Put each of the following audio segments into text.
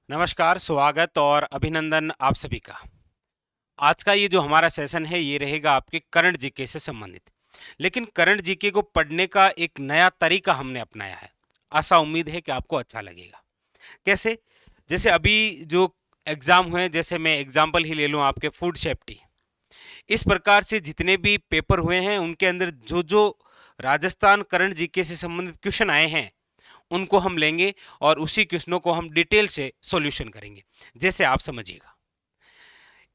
नमस्कार, स्वागत और अभिनंदन आप सभी का। आज का ये जो हमारा सेशन है ये रहेगा आपके करंट जीके से संबंधित। लेकिन करंट जीके को पढ़ने का एक नया तरीका हमने अपनाया है। आशा उम्मीद है कि आपको अच्छा लगेगा। कैसे? जैसे अभी जो एग्जाम हुए, जैसे मैं एग्जाम्पल ही ले लूँ आपके फूड सेफ्टी। इस प्रकार से जितने भी पेपर हुए हैं उनके अंदर जो जो राजस्थान करंट जीके से संबंधित क्वेश्चन आए हैं उनको हम लेंगे और उसी क्वेश्चनों को हम डिटेल से सॉल्यूशन करेंगे। जैसे आप समझिएगा,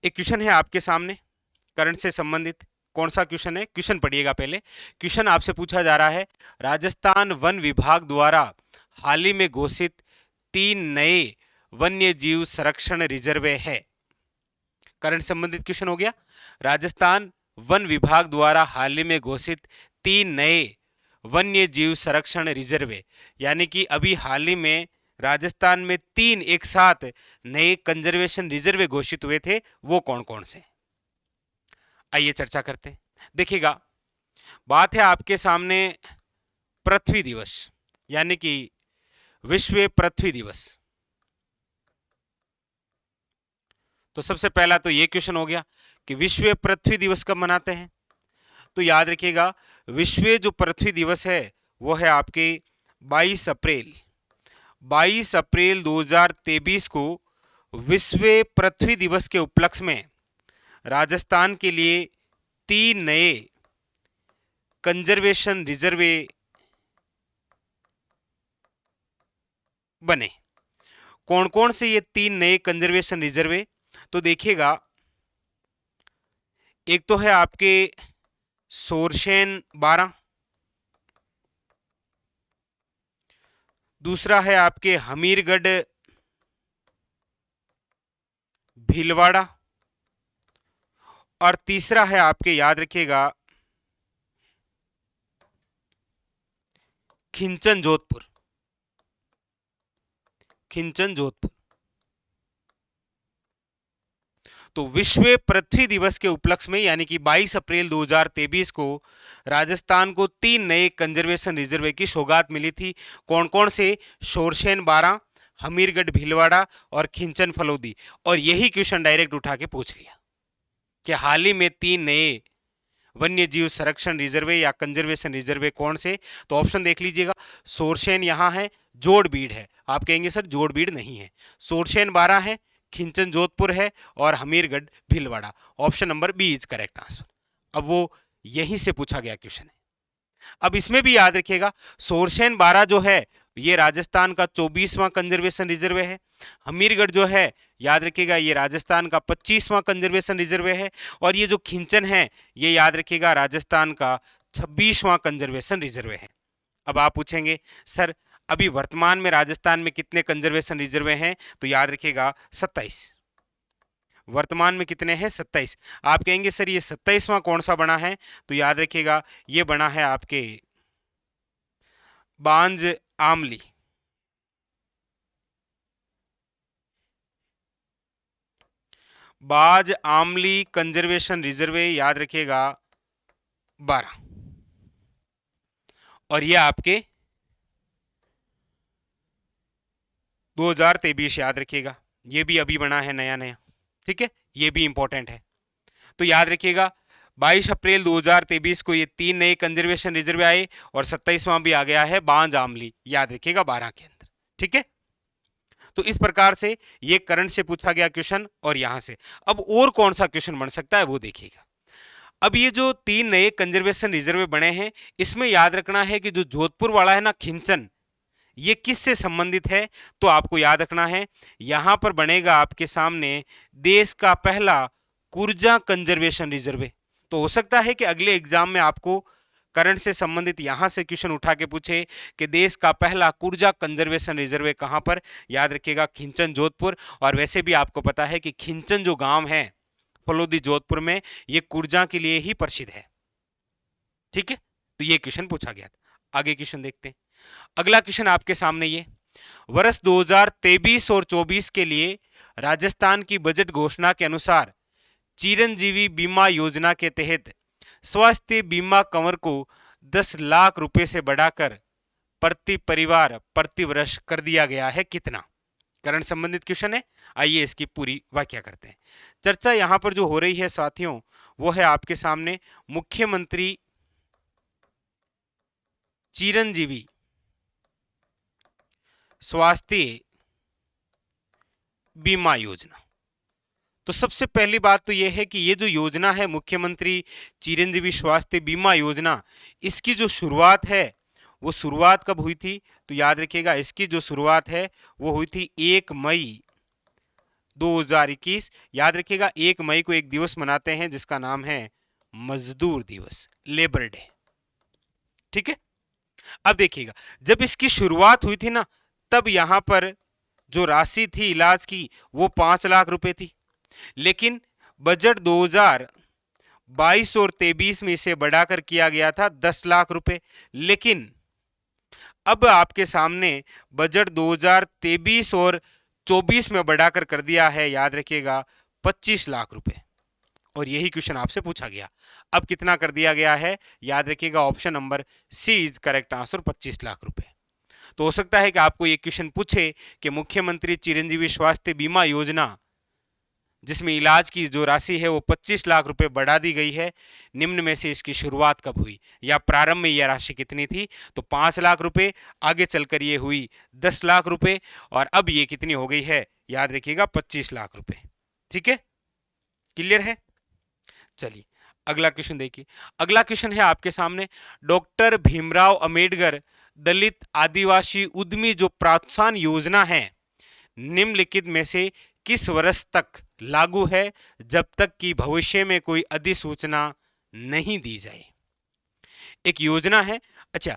एक क्वेश्चन है आपके सामने करंट से संबंधित। कौन सा क्वेश्चन है? क्वेश्चन पढ़िएगा पहले। क्वेश्चन आपसे पूछा जा रहा है, राजस्थान वन विभाग द्वारा हाल ही में घोषित 3 नए वन्य जीव संरक्षण रिजर्वे है। करंट संबंधित क्वेश्चन हो गया। राजस्थान वन विभाग द्वारा हाल ही में घोषित 3 नए वन्य जीव संरक्षण रिजर्वे, यानी कि अभी हाल ही में राजस्थान में 3 एक साथ नए कंजर्वेशन रिजर्वे घोषित हुए थे, वो कौन कौन से? आइए चर्चा करते हैं। देखिएगा, बात है आपके सामने पृथ्वी दिवस, यानी कि विश्व पृथ्वी दिवस। तो सबसे पहला तो ये क्वेश्चन हो गया कि विश्व पृथ्वी दिवस कब मनाते हैं। तो याद रखिएगा, विश्व जो पृथ्वी दिवस है वो है आपके 22 अप्रैल 22 अप्रैल 2023 को विश्व पृथ्वी दिवस के उपलक्ष्य में राजस्थान के लिए 3 नए कंजर्वेशन रिजर्वे बने। कौन कौन से ये 3 नए कंजर्वेशन रिजर्वे? तो देखिएगा, एक तो है आपके सोरशेन 12, दूसरा है आपके हमीरगढ़ भीलवाड़ा, और तीसरा है आपके, याद रखिएगा, खिंचन जोधपुर। खिंचन जोधपुर। तो विश्व पृथ्वी दिवस के उपलक्ष्य में, यानी कि 22 अप्रैल 2023 को राजस्थान को 3 नए कंजर्वेशन रिजर्वे की सौगात मिली थी। कौन कौन से? शोरशेन 12, हमीरगढ़ भीलवाड़ा और खिंचन फलोदी। और यही क्वेश्चन डायरेक्ट उठा के पूछ लिया कि हाल ही में 3 नए वन्य जीव संरक्षण रिजर्वे या कंजर्वेशन रिजर्वे कौन से? तो ऑप्शन देख लीजिएगा। सोरशेन यहां है, जोड़बीड़ है। आप कहेंगे सर जोड़बीड़ नहीं है। सोरशेन 12 है, खिंचन जोधपुर है और Hamirgarh Bhilwara. Option number B is correct answer. अब वो यहीं से पूछा गया क्वेश्चन है। अब इसमें भी याद रखिएगा, सोरशेन 12 जो है ये राजस्थान का 24वां कंजर्वेशन रिजर्वे है। हमीरगढ़ जो है, याद रखिएगा, ये राजस्थान का 25वां कंजर्वेशन रिजर्वे है। और ये जो खिंचन है ये याद रखिएगा राजस्थान का 26वां कंजर्वेशन रिजर्वे है। अब आप पूछेंगे सर अभी वर्तमान में राजस्थान में कितने कंजर्वेशन रिजर्वे हैं? तो याद रखिएगा 27। वर्तमान में कितने हैं? 27। आप कहेंगे सर ये 27वां कौन सा बना है? तो याद रखिएगा ये बना है आपके बांज आमली। बाज आमली कंजर्वेशन रिजर्वे, याद रखिएगा 12। और ये आपके 2023, याद रखिएगा, ये भी अभी बना है नया नया। ठीक है, ये भी इंपॉर्टेंट है। तो याद रखिएगा 22 अप्रैल 2023 को ये 3 नए कंजर्वेशन रिजर्व आए और 27वां भी आ गया है बांज आमली, याद रखिएगा 12 के अंदर। ठीक है, तो इस प्रकार से ये करंट से पूछा गया क्वेश्चन। और यहां से अब और कौन सा क्वेश्चन बन सकता है वो देखिएगा। अब ये जो 3 नए कंजर्वेशन रिजर्व बने हैं इसमें याद रखना है कि जो जोधपुर वाला है ना खिंचन, ये किससे संबंधित है? तो आपको याद रखना है यहां पर बनेगा आपके सामने देश का पहला कुर्जा कंजर्वेशन रिजर्वे। तो हो सकता है कि अगले एग्जाम में आपको करंट से संबंधित यहां से क्वेश्चन उठा के पूछे कि देश का पहला कुर्जा कंजर्वेशन रिजर्वे कहां पर? याद रखिएगा खिंचन जोधपुर। और वैसे भी आपको पता है कि खिंचन जो गांव है फलोदी जोधपुर में, ये कुर्जा के लिए ही प्रसिद्ध है। ठीक है, तो ये क्वेश्चन पूछा गया था। आगे क्वेश्चन देखते हैं। अगला क्वेश्चन आपके सामने ये, वर्ष 2023 और 24 के लिए राजस्थान की बजट घोषणा के अनुसार चिरंजीवी बीमा योजना के तहत स्वास्थ्य बीमा कवर को 10 लाख रुपए से बढ़ाकर प्रति परिवार प्रति वर्ष कर दिया गया है। कितना? करंट संबंधित क्वेश्चन है। आइए इसकी पूरी व्याख्या करते हैं। चर्चा यहाँ पर जो हो रही है साथियों, वो है आपके सामने मुख्यमंत्री चिरंजीवी स्वास्थ्य बीमा योजना। तो सबसे पहली बात तो यह है कि ये जो योजना है मुख्यमंत्री चिरंजीवी स्वास्थ्य बीमा योजना, इसकी जो शुरुआत है वो शुरुआत कब हुई थी? तो याद रखिएगा, इसकी जो शुरुआत है वो हुई थी 1 मई 2021। याद रखिएगा 1 मई को एक दिवस मनाते हैं जिसका नाम है मजदूर दिवस, लेबर डे। ठीक है। अब देखिएगा, जब इसकी शुरुआत हुई थी ना, तब यहां पर जो राशि थी इलाज की वो 5 लाख रुपए थी। लेकिन बजट 2022 और 23 में इसे बढ़ाकर किया गया था 10 लाख रुपए। लेकिन अब आपके सामने बजट 2023 और 24 में बढ़ाकर कर दिया है, याद रखिएगा 25 लाख रुपए। और यही क्वेश्चन आपसे पूछा गया, अब कितना कर दिया गया है? याद रखिएगा option number C is correct answer, 25 lakh रुपए। तो हो सकता है कि आपको ये क्वेश्चन पूछे कि मुख्यमंत्री चिरंजीवी स्वास्थ्य बीमा योजना जिसमें इलाज की जो राशि है वो 25 लाख रुपए बढ़ा दी गई है, निम्न में से इसकी शुरुआत कब हुई या प्रारंभ में यह राशि कितनी थी? तो 5 लाख रुपए, आगे चलकर ये हुई 10 लाख रुपए और अब ये कितनी हो गई है? याद रखिएगा 25 लाख रुपए। ठीक है, क्लियर है? चलिए अगला क्वेश्चन देखिए। अगला क्वेश्चन है आपके सामने, डॉक्टर भीमराव अंबेडकर दलित आदिवासी उद्यमी जो प्रोत्साहन योजना है निम्नलिखित में से किस वर्ष तक लागू है जब तक कि भविष्य में कोई अधिसूचना नहीं दी जाए? एक योजना है। अच्छा,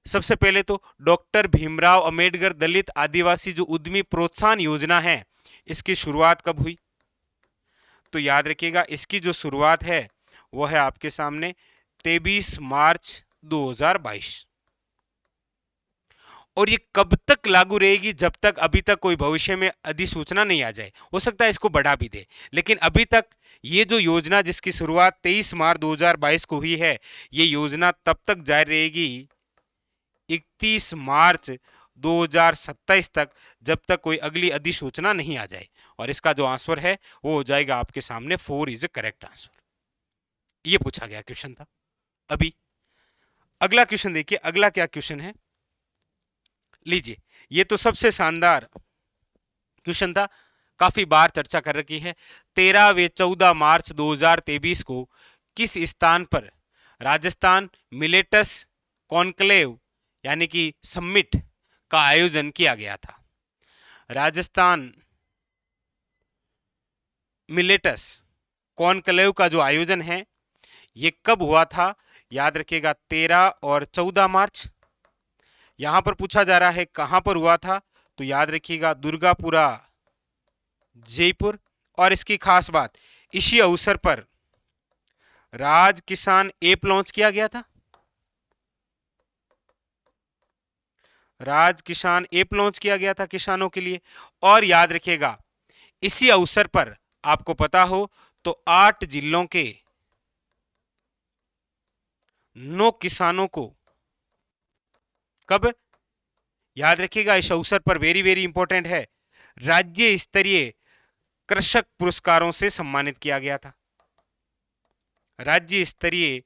सबसे पहले तो डॉक्टर भीमराव अंबेडकर दलित आदिवासी जो उद्यमी प्रोत्साहन योजना है, इसकी शुरुआत कब हुई? तो याद रखिएगा इसकी जो शुरुआत है वो है आपके सामने 23 मार्च 2022। और ये कब तक लागू रहेगी? जब तक अभी तक कोई भविष्य में अधिसूचना नहीं आ जाए। हो सकता है इसको बढ़ा भी दे, लेकिन अभी तक ये जो योजना जिसकी शुरुआत 23 मार्च 2022 को हुई है, ये योजना तब तक जारी रहेगी 31 मार्च 2027 तक, जब तक कोई अगली अधिसूचना नहीं आ जाए। और इसका जो आंसर है वो हो जाएगा आपके सामने 4 इज करेक्ट आंसर। ये पूछा गया क्वेश्चन था। अभी अगला क्वेश्चन देखिए, अगला क्या क्वेश्चन है, लीजिए। ये तो सबसे शानदार क्वेश्चन था, काफी बार चर्चा कर रखी है। 13 व 14 मार्च 2023 को किस स्थान पर राजस्थान मिलेटस कॉन्क्लेव यानी कि समिट का आयोजन किया गया था? राजस्थान मिलेटस कॉन्क्लेव का जो आयोजन है ये कब हुआ था? याद रखिएगा 13 और 14 मार्च। यहां पर पूछा जा रहा है कहां पर हुआ था, तो याद रखिएगा दुर्गापुरा जयपुर। और इसकी खास बात, इसी अवसर पर राज किसान ऐप लॉन्च किया गया था। राज किसान ऐप लॉन्च किया गया था किसानों के लिए। और याद रखिएगा इसी अवसर पर आपको पता हो तो 8 जिलों के 9 किसानों को कब, याद रखिएगा इस अवसर पर वेरी वेरी इंपॉर्टेंट है, राज्य स्तरीय कृषक पुरस्कारों से सम्मानित किया गया था। राज्य स्तरीय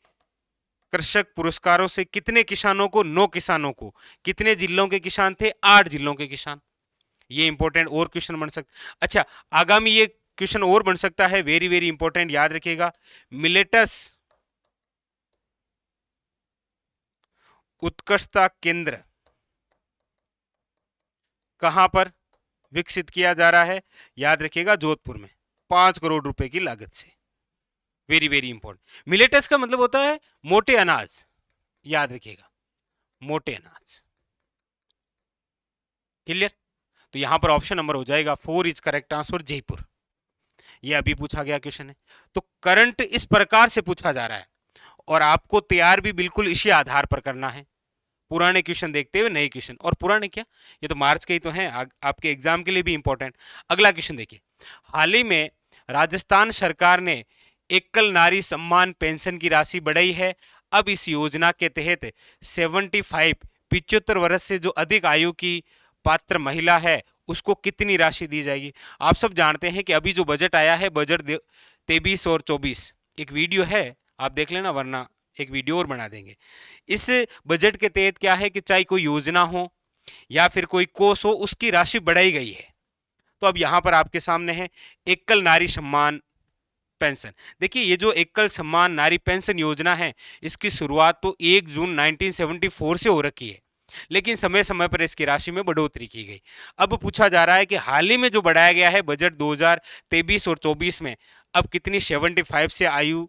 कृषक पुरस्कारों से कितने किसानों को? 9 किसानों को। कितने जिलों के किसान थे? 8 जिलों के किसान। ये इंपॉर्टेंट और क्वेश्चन बन सकता। अच्छा, आगामी ये क्वेश्चन और बन सकता है, वेरी वेरी इंपॉर्टेंट, याद रखिएगा। मिलेटस उत्कृष्टता केंद्र कहां पर विकसित किया जा रहा है? याद रखिएगा जोधपुर में, 5 करोड़ रुपए की लागत से। Very very important. मिलेटस का मतलब होता है मोटे अनाज, याद रखिएगा मोटे अनाज। क्लियर? तो यहां पर ऑप्शन नंबर हो जाएगा 4 इज करेक्ट आंसर, जयपुर। ये अभी पूछा गया क्वेश्चन है। तो करंट इस प्रकार से पूछा जा रहा है और आपको तैयार भी बिल्कुल इसी आधार पर करना है, पुराने क्वेश्चन देखते हुए नए क्वेश्चन। और पुराने क्या, ये तो मार्च के ही तो हैं, आपके एग्जाम के लिए भी इंपॉर्टेंट। अगला क्वेश्चन देखिए, हाल ही में राजस्थान सरकार ने एकल नारी सम्मान पेंशन की राशि बढ़ाई है। अब इस योजना के तहत 75 वर्ष से जो अधिक आयु की पात्र महिला है उसको कितनी राशि दी जाएगी। आप सब जानते हैं कि अभी जो बजट आया है, बजट 23 और 24, एक वीडियो है आप देख लेना, वरना एक वीडियो और बना देंगे। इस बजट के तहत क्या है कि चाहे कोई योजना हो या फिर कोई कोष हो, उसकी राशि बढ़ाई गई है। तो अब यहां पर आपके सामने है एकल नारी सम्मान पेंशन। देखिए ये जो एकल सम्मान नारी पेंशन योजना है, इसकी शुरुआत तो 1 जून 1974 से हो रखी है, लेकिन समय समय पर इसकी राशि में बढ़ोतरी की गई। अब पूछा जा रहा है कि हाल ही में जो बढ़ाया गया है बजट 2023 और 24 में, अब कितनी 75 से आयु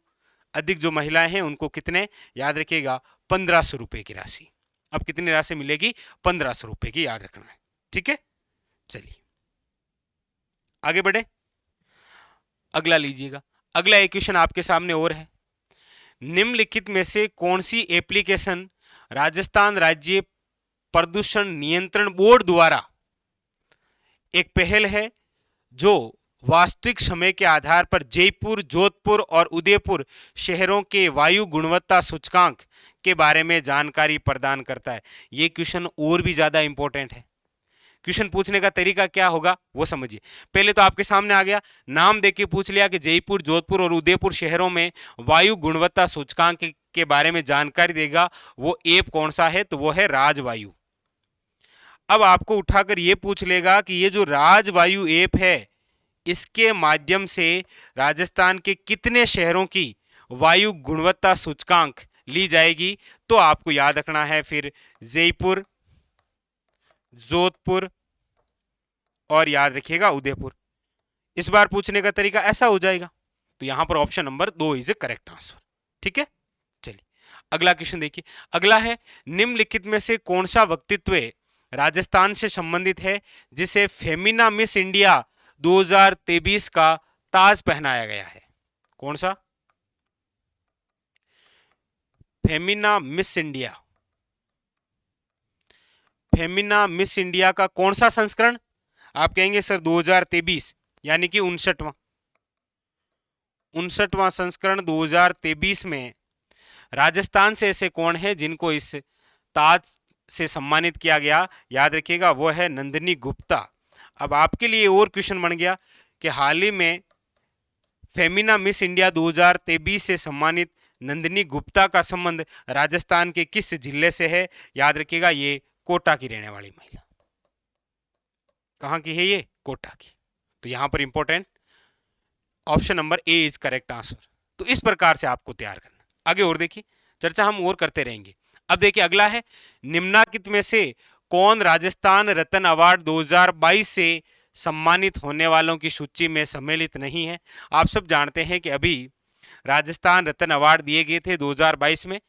अधिक जो महिलाएं हैं उनको कितने, याद रखिएगा 1500 रुपए की राशि। अब कितनी राशि मिलेगी, 1500 रुपए की, याद रखना है। ठीक है, चलिए आगे बढ़े, अगला लीजिएगा। अगला एक क्वेश्चन आपके सामने और है, निम्नलिखित में से कौन सी एप्लीकेशन राजस्थान राज्य प्रदूषण नियंत्रण बोर्ड द्वारा एक पहल है जो वास्तविक समय के आधार पर जयपुर, जोधपुर और उदयपुर शहरों के वायु गुणवत्ता सूचकांक के बारे में जानकारी प्रदान करता है। ये क्वेश्चन और भी ज्यादा इंपॉर्टेंट है। क्वेश्चन पूछने का तरीका क्या होगा वो समझिए। पहले तो आपके सामने आ गया, नाम देके पूछ लिया कि जयपुर, जोधपुर और उदयपुर शहरों में वायु गुणवत्ता सूचकांक के बारे में जानकारी देगा वो ऐप कौन सा है, तो वो है राजवायु। अब आपको उठाकर ये पूछ लेगा कि ये जो राजवायु ऐप है, इसके माध्यम से राजस्थान के कितने शहरों की वायु गुणवत्ता सूचकांक ली जाएगी, तो आपको याद रखना है फिर जयपुर, जोधपुर और याद रखिएगा उदयपुर। इस बार पूछने का तरीका ऐसा हो जाएगा, तो यहां पर option number 2 is A correct answer. ठीक है, चलिए अगला क्वेश्चन देखिए। अगला है, निम्नलिखित में से कौन सा व्यक्तित्व राजस्थान से संबंधित है जिसे फेमिना मिस इंडिया 2023 का ताज पहनाया गया है। कौन सा, Femina miss India, Femina miss India का कौन सा संस्करण, आप कहेंगे सर 2023 यानी कि 59वां संस्करण 2023 में राजस्थान से ऐसे कौन है जिनको इस ताज से सम्मानित किया गया, याद रखिएगा वो है नंदिनी गुप्ता। अब आपके लिए और क्वेश्चन बन गया कि हाल ही में फेमिना मिस इंडिया 2023 से सम्मानित नंदिनी गुप्ता का संबंध राजस्थान के किस जिले से है, याद रखिएगा ये कोटा की रहने वाली महिला। कहां की है ये, कोटा की। तो यहां पर important option number A is correct answer. तो इस प्रकार से आपको तैयार करना। आगे और देखिए, चर्चा हम और करते रहेंगे। अब देखिए अगला है, निम्नलिखित में से कौन राजस्थान रत्न अवार्ड 2022 से सम्मानित होने वालों की सूची में सम्मिलित नहीं है। आप सब जानते हैं कि अभी राजस्थान रत्न अवार्ड दिए गए थे 2022 में।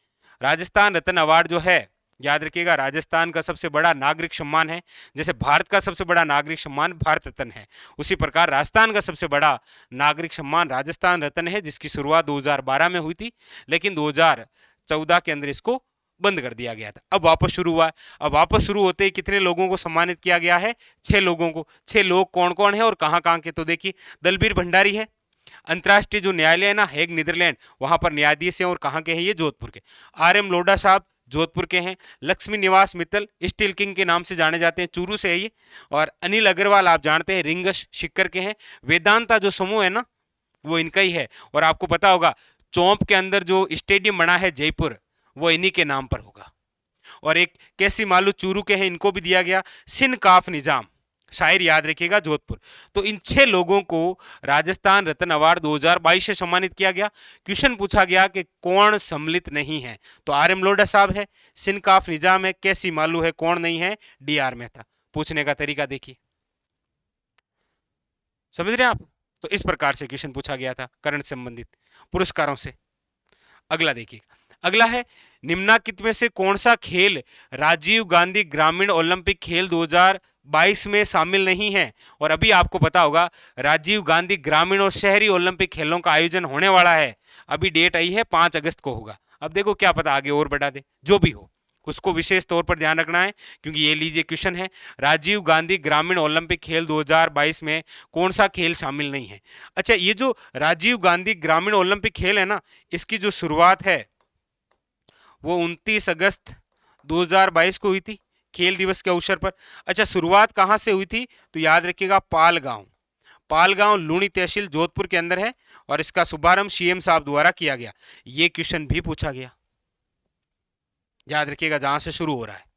राजस्थान रत्न अवार्ड जो है, याद रखिएगा राजस्थान का सबसे बड़ा नागरिक सम्मान है। जैसे भारत का सबसे बड़ा नागरिक सम्मान भारत रत्न है, उसी प्रकार राजस्थान का सबसे बड़ा नागरिक सम्मान राजस्थान रत्न है, जिसकी शुरुआत 2012 में हुई थी, लेकिन 2014 के अंदर इसको बंद कर दिया गया था। अब वापस शुरू हुआ है। अब वापस शुरू होते ही कितने लोगों को सम्मानित किया गया है, 6 लोगों को। 6 लोग कौन कौन है और कहां कहां के, तो देखिए दलबीर भंडारी है, अंतर्राष्ट्रीय जो न्यायालय है ना हेग नीदरलैंड, वहां पर न्यायाधीश हैं और कहां के हैं ये, जोधपुर के। RM लोढ़ा साहब जोधपुर के हैं। लक्ष्मी निवास मित्तल स्टील किंग के नाम से जाने जाते हैं, चूरू से है ये। और अनिल अग्रवाल आप जानते हैं रिंगस शिक्कर के हैं। वेदांता जो समूह है ना वो इनका ही है। और आपको पता होगा चौंप के अंदर जो स्टेडियम बना है जयपुर, वो इन्हीं के नाम पर होगा। और एक कैसी मालू चूरू के हैं, इनको भी दिया गया। सिन काफ निजाम शायर, याद रखिएगा जोधपुर। तो इन 6 लोगों को राजस्थान रत्न अवार्ड 2022 से सम्मानित किया गया। क्वेश्चन पूछा गया कि कौन सम्मिलित नहीं है, तो RM लोढ़ा साहब है, सिन काफ निजाम है, कैसी मालू है, कौन नहीं है, DR मेहता। पूछने का तरीका देखिए, समझ रहे हैं आप। तो इस प्रकार से क्वेश्चन पूछा गया था करंट संबंधित पुरस्कारों से। अगला देखिए, अगला है, निम्नलिखित में से कौन सा खेल राजीव गांधी ग्रामीण ओलंपिक खेल 2022 में शामिल नहीं है। और अभी आपको पता होगा राजीव गांधी ग्रामीण और शहरी ओलंपिक खेलों का आयोजन होने वाला है। अभी डेट आई है 5 अगस्त को होगा। अब देखो क्या पता आगे और बढ़ा दे, जो भी हो उसको विशेष तौर पर ध्यान रखना है, क्योंकि ये लीजिए क्वेश्चन है, राजीव गांधी ग्रामीण ओलंपिक खेल 2022 में कौन सा खेल शामिल नहीं है। अच्छा, ये जो राजीव गांधी ग्रामीण ओलंपिक खेल है ना, इसकी जो शुरुआत है वो 29 अगस्त 2022 को हुई थी। खेल दिवस के अवसर पर। अच्छा, शुरुआत कहाँ से हुई थी? तो याद रखिएगा पालगांव। पालगांव लूणी तहसील जोधपुर के अंदर है और इसका शुभारंभ सीएम साहब द्वारा किया गया। ये क्वेश्चन भी पूछा गया, याद रखिएगा, जहां से शुरू हो रहा है।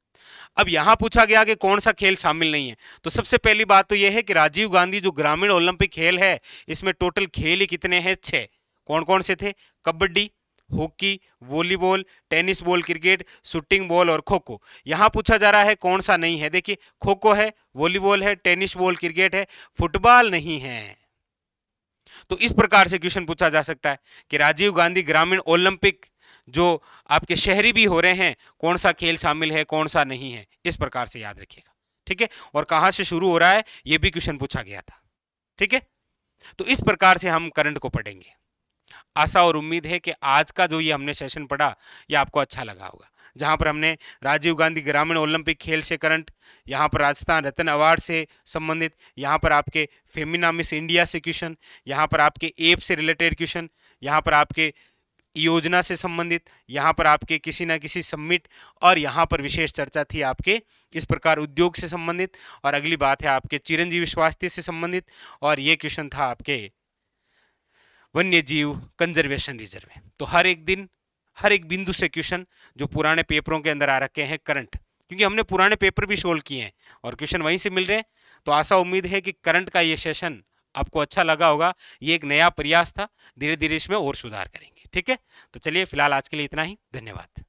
अब यहां पूछा गया कि कौन सा खेल शामिल नहीं है। तो सबसे पहली बात तो यह है कि राजीव गांधी जो ग्रामीण ओलंपिक खेल है, इसमें टोटल खेल ही कितने हैं? 6। कौन कौन से थे? Kabaddi, hockey, volleyball, tennis ball, cricket, shooting ball और खो खो। यहां पूछा जा रहा है कौन सा नहीं है। देखिए, खो खो है, वॉलीबॉल है, टेनिस बॉल, क्रिकेट है, फुटबॉल नहीं है। तो इस प्रकार से क्वेश्चन पूछा जा सकता है कि राजीव गांधी ग्रामीण ओलंपिक जो आपके शहरी भी हो रहे हैं, कौन सा खेल शामिल है, कौन सा नहीं है, इस प्रकार से याद रखिएगा। ठीक है, और कहां से शुरू हो रहा है यह भी क्वेश्चन पूछा गया था। ठीक है, तो इस प्रकार से हम करंट को पढ़ेंगे। आशा और उम्मीद है कि आज का जो ये हमने सेशन पढ़ा ये आपको अच्छा लगा होगा, जहां पर हमने राजीव गांधी ग्रामीण ओलंपिक खेल से करंट, यहाँ पर राजस्थान रत्न अवार्ड से संबंधित, यहाँ पर आपके फेमिना मिस इंडिया से क्वेश्चन, यहाँ पर आपके एप से रिलेटेड क्वेश्चन, यहाँ पर आपके योजना से संबंधित, यहाँ पर आपके किसी ना किसी सबमिट, और यहाँ पर विशेष चर्चा थी आपके इस प्रकार उद्योग से संबंधित, और अगली बात है आपके चिरंजीवी स्वास्थ्य से संबंधित, और ये क्वेश्चन था आपके वन्य जीव कंजर्वेशन रिजर्व। तो हर एक दिन हर एक बिंदु से क्वेश्चन जो पुराने पेपरों के अंदर आ रखे हैं करंट, क्योंकि हमने पुराने पेपर भी सोल्व किए हैं और क्वेश्चन वहीं से मिल रहे हैं। तो आशा उम्मीद है कि करंट का ये सेशन आपको अच्छा लगा होगा। ये एक नया प्रयास था, धीरे धीरे इसमें और सुधार करेंगे। ठीक है, तो चलिए फिलहाल आज के लिए इतना ही। धन्यवाद।